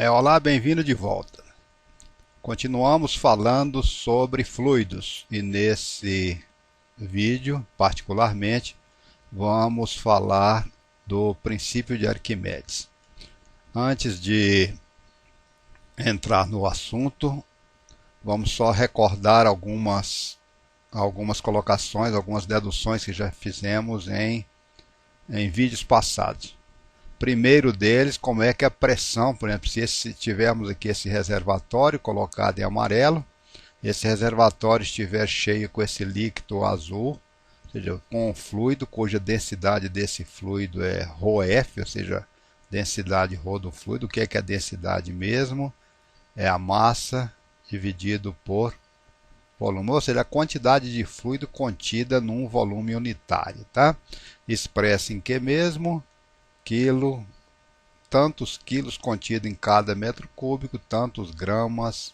Olá, bem-vindo de volta. Continuamos falando sobre fluidos e nesse vídeo, particularmente, vamos falar do princípio de Arquimedes. Antes de entrar no assunto, vamos só recordar algumas colocações, algumas deduções que já fizemos em vídeos passados. Primeiro deles, como é que a pressão, por exemplo, se tivermos aqui esse reservatório colocado em amarelo, esse reservatório estiver cheio com esse líquido azul, ou seja, com um fluido cuja densidade desse fluido é ρF, ou seja, densidade ρ do fluido. O que é a densidade mesmo? É a massa dividido por volume, ou seja, a quantidade de fluido contida num volume unitário, tá? Expressa em que mesmo? Quilo, tantos quilos contidos em cada metro cúbico, tantos gramas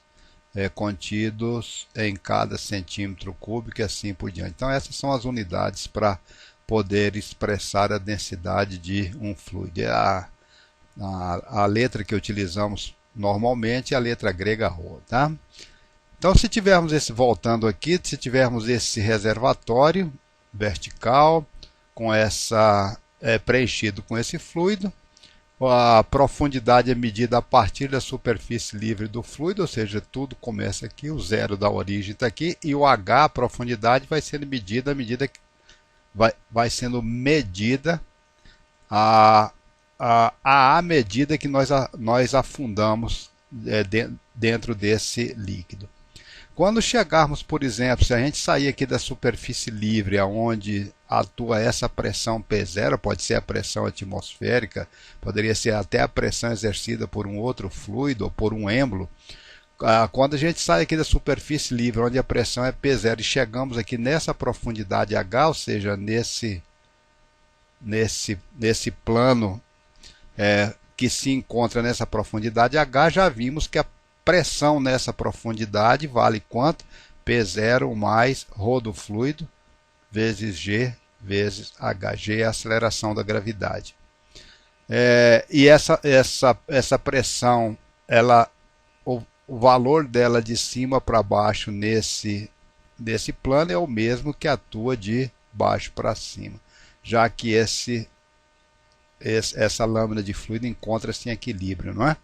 contidos em cada centímetro cúbico e assim por diante. Então essas são as unidades para poder expressar a densidade de um fluido. A letra que utilizamos normalmente é a letra grega ρ, tá? Então se tivermos voltando aqui, se tivermos esse reservatório vertical com preenchido com esse fluido, a profundidade é medida a partir da superfície livre do fluido, ou seja, tudo começa aqui, o zero da origem está aqui, e o H, a profundidade, vai sendo medida à medida que vai sendo medida à medida que nós afundamos dentro desse líquido. Quando chegarmos, por exemplo, se a gente sair aqui da superfície livre, onde atua essa pressão P0, pode ser a pressão atmosférica, poderia ser até a pressão exercida por um outro fluido ou por um êmbolo. Quando a gente sai aqui da superfície livre, onde a pressão é P0, e chegamos aqui nessa profundidade H, ou seja, nesse plano que se encontra nessa profundidade H, já vimos que a pressão nessa profundidade vale quanto? P0 mais ρ do fluido vezes G vezes H. G é a aceleração da gravidade. E essa pressão, o valor dela de cima para baixo nesse plano é o mesmo que atua de baixo para cima, já que essa lâmina de fluido encontra-se em equilíbrio, não é?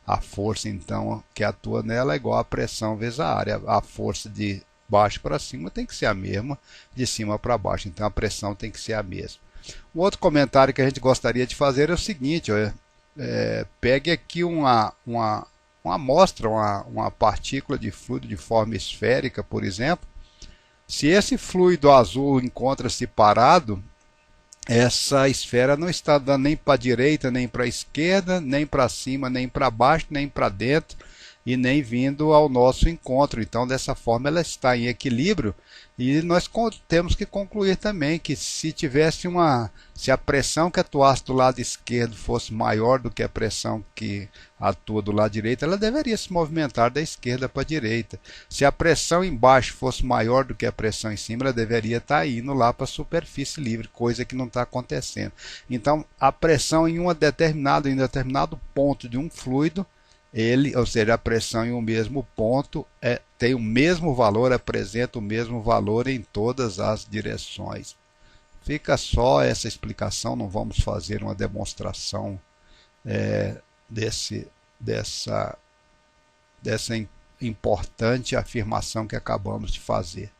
A força, então, que atua nela é igual à pressão vezes a área. A força de baixo para cima tem que ser a mesma de cima para baixo, então a pressão tem que ser a mesma. Um outro comentário que a gente gostaria de fazer é o seguinte: pegue aqui uma amostra, uma partícula de fluido de forma esférica, por exemplo. Se esse fluido azul encontra-se parado, essa esfera não está dando nem para a direita, nem para a esquerda, nem para cima, nem para baixo, nem para dentro e nem vindo ao nosso encontro. Então, dessa forma, ela está em equilíbrio. E nós temos que concluir também que se a pressão que atuasse do lado esquerdo fosse maior do que a pressão que atua do lado direito, ela deveria se movimentar da esquerda para a direita. Se a pressão embaixo fosse maior do que a pressão em cima, ela deveria estar indo lá para a superfície livre, coisa que não está acontecendo. Então, a pressão em um determinado ponto de um fluido, ou seja, a pressão em um mesmo ponto tem o mesmo valor, apresenta o mesmo valor em todas as direções. Fica só essa explicação, não vamos fazer uma demonstração dessa importante afirmação que acabamos de fazer.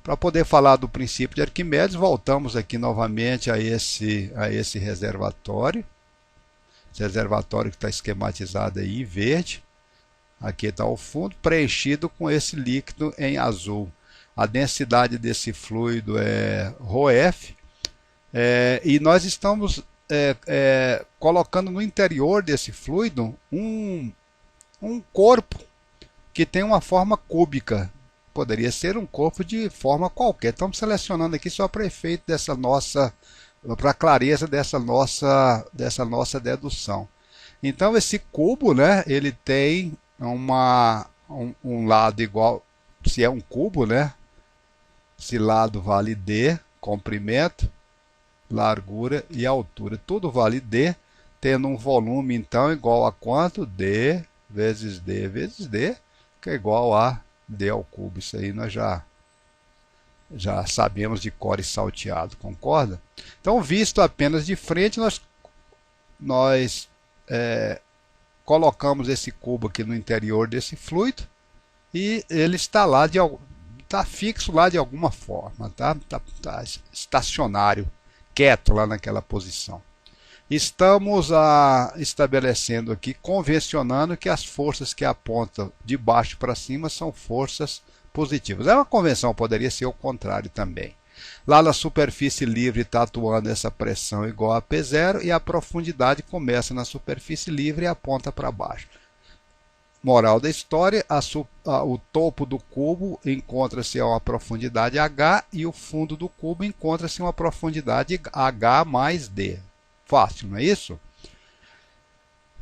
Para poder falar do princípio de Arquimedes, voltamos aqui novamente a esse reservatório. Esse reservatório que está esquematizado aí em verde. Aqui está o fundo, preenchido com esse líquido em azul. A densidade desse fluido é ρF. E nós estamos colocando no interior desse fluido um corpo que tem uma forma cúbica. Poderia ser um corpo de forma qualquer. Estamos selecionando aqui só para efeito para a clareza dessa nossa dedução. Então esse cubo, né, ele tem um lado igual, se é um cubo, né, esse lado vale D, comprimento, largura e altura, tudo vale D. tendo um volume então igual a quanto? D vezes D vezes D, que é igual a D ao cubo. Isso aí nós já sabemos de cor e salteado, concorda? Então, visto apenas de frente, nós colocamos esse cubo aqui no interior desse fluido e ele está lá está fixo lá de alguma forma, tá estacionário, quieto lá naquela posição. Estamos estabelecendo aqui, convencionando que as forças que apontam de baixo para cima são forças positivas. É uma convenção, poderia ser o contrário também. Lá na superfície livre está atuando essa pressão igual a P0 e a profundidade começa na superfície livre e aponta para baixo. Moral da história, o topo do cubo encontra-se a uma profundidade H e o fundo do cubo encontra-se a uma profundidade H mais D. Fácil, não é isso?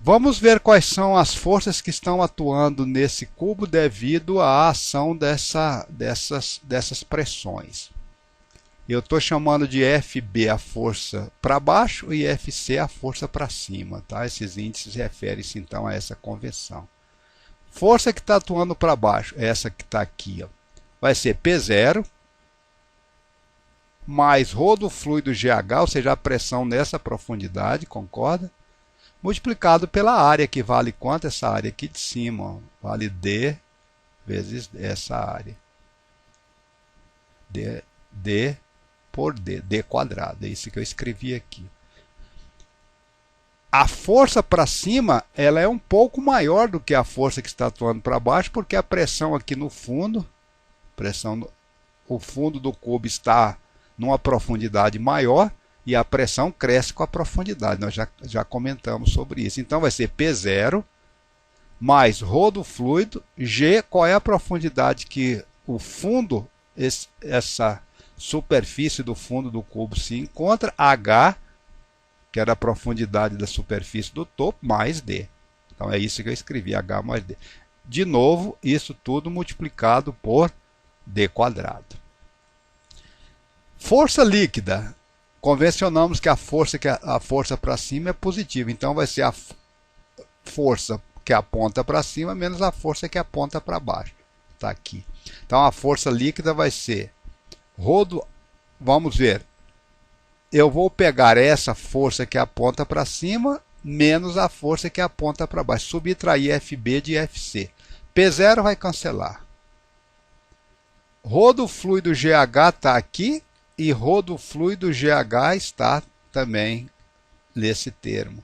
Vamos ver quais são as forças que estão atuando nesse cubo devido à ação dessas pressões. Eu estou chamando de FB a força para baixo e FC a força para cima. Tá? Esses índices referem-se então a essa convenção. Força que está atuando para baixo, essa que está aqui, ó, vai ser P0 mais ρ do fluido GH, ou seja, a pressão nessa profundidade, concorda? Multiplicado pela área, que vale quanto? Essa área aqui de cima, ó, vale D vezes essa área. D por D, D quadrado, é isso que eu escrevi aqui. A força para cima, ela é um pouco maior do que a força que está atuando para baixo, porque a pressão aqui no fundo, o fundo do cubo está numa profundidade maior e a pressão cresce com a profundidade. Nós já comentamos sobre isso. Então vai ser P0 mais ρ do fluido, G, qual é a profundidade que o fundo, essa superfície do fundo do cubo se encontra, H, que era a profundidade da superfície do topo, mais D. Então é isso que eu escrevi, H mais D. De novo, isso tudo multiplicado por D quadrado. Força líquida. Convencionamos que a força para cima é positiva. Então vai ser a força que aponta para cima menos a força que aponta para baixo. Está aqui. Então a força líquida vai ser vamos ver. Eu vou pegar essa força que aponta para cima menos a força que aponta para baixo. Subtrair FB de FC. P0 vai cancelar. ρ do fluido GH está aqui e ρ do fluido GH está também nesse termo.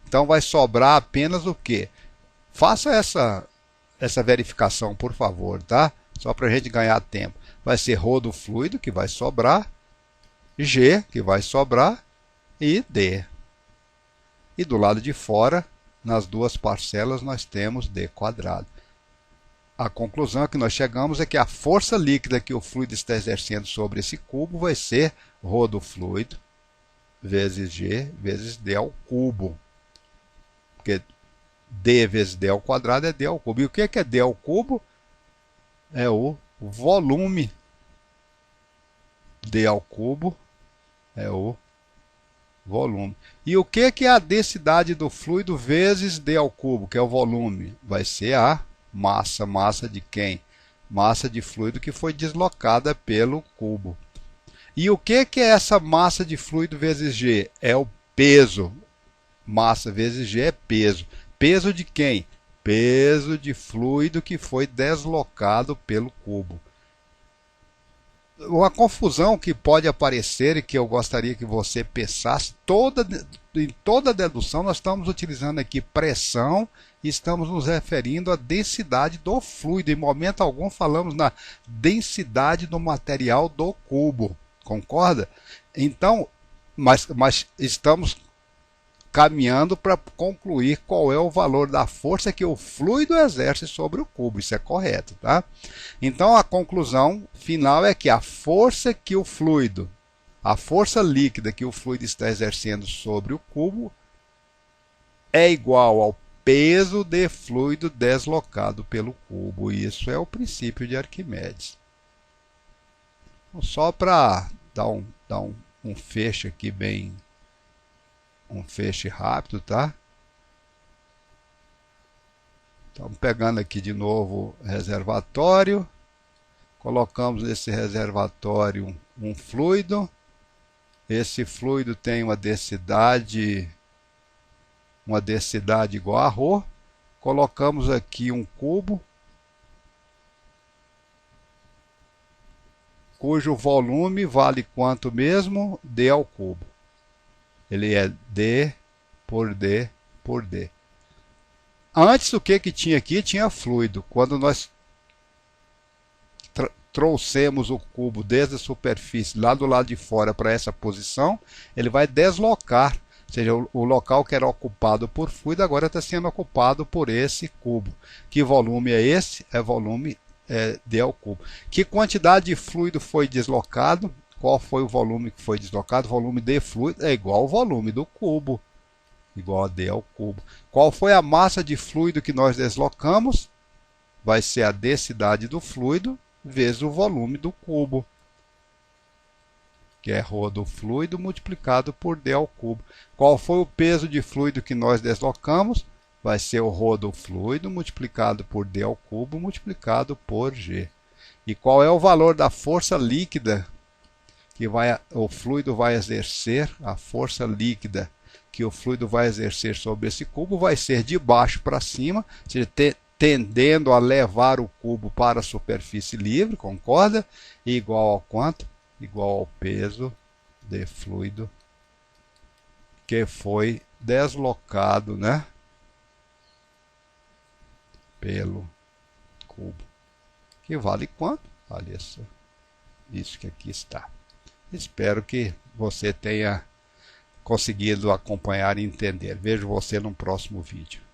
Então vai sobrar apenas o quê? Faça essa verificação, por favor, tá? Só para a gente ganhar tempo. Vai ser ρ do fluido, que vai sobrar, G, que vai sobrar, e D. E do lado de fora, nas duas parcelas, nós temos D quadrado. A conclusão a que nós chegamos é que a força líquida que o fluido está exercendo sobre esse cubo vai ser ρ do fluido vezes G vezes D ao cubo. Porque D vezes D ao quadrado é D ao cubo. E o que é D ao cubo? É o volume. D ao cubo é o volume. E o que é a densidade do fluido vezes D ao cubo, que é o volume? Vai ser a massa. Massa de quem? Massa de fluido que foi deslocada pelo cubo. E o que é essa massa de fluido vezes G? É o peso. Massa vezes G é peso. Peso de quem? Peso de fluido que foi deslocado pelo cubo. Uma confusão que pode aparecer e que eu gostaria que você pensasse, em toda a dedução nós estamos utilizando aqui pressão e estamos nos referindo à densidade do fluido. Em momento algum falamos na densidade do material do cubo, concorda? Então, mas estamos caminhando para concluir qual é o valor da força que o fluido exerce sobre o cubo. Isso é correto, tá? Então a conclusão final é que a força líquida que o fluido está exercendo sobre o cubo é igual ao peso de fluido deslocado pelo cubo. Isso é o princípio de Arquimedes. Só para dar um fecho aqui bem um feixe rápido, tá? Estamos pegando aqui de novo o reservatório. Colocamos nesse reservatório um fluido. Esse fluido tem uma densidade igual a ρ. Colocamos aqui um cubo, cujo volume vale quanto mesmo? D ao cubo. Ele é D por D por D. Antes, o que tinha aqui? Tinha fluido. Quando nós trouxemos o cubo desde a superfície lá do lado de fora para essa posição, ele vai deslocar. Ou seja, o local que era ocupado por fluido agora está sendo ocupado por esse cubo. Que volume é esse? É volume D ao cubo. Que quantidade de fluido foi deslocado? Qual foi o volume que foi deslocado? O volume de fluido é igual ao volume do cubo. Igual a D ao cubo. Qual foi a massa de fluido que nós deslocamos? Vai ser a densidade do fluido vezes o volume do cubo, que é ρ do fluido multiplicado por D ao cubo. Qual foi o peso de fluido que nós deslocamos? Vai ser o ρ do fluido multiplicado por D ao cubo multiplicado por G. E qual é o valor da força líquida que o fluido vai exercer? A força líquida que o fluido vai exercer sobre esse cubo vai ser de baixo para cima, ou seja, tendendo a levar o cubo para a superfície livre, concorda? E igual ao quanto? Igual ao peso de fluido que foi deslocado, né, pelo cubo. Que vale quanto? Vale isso que aqui está. Espero que você tenha conseguido acompanhar e entender. Vejo você no próximo vídeo.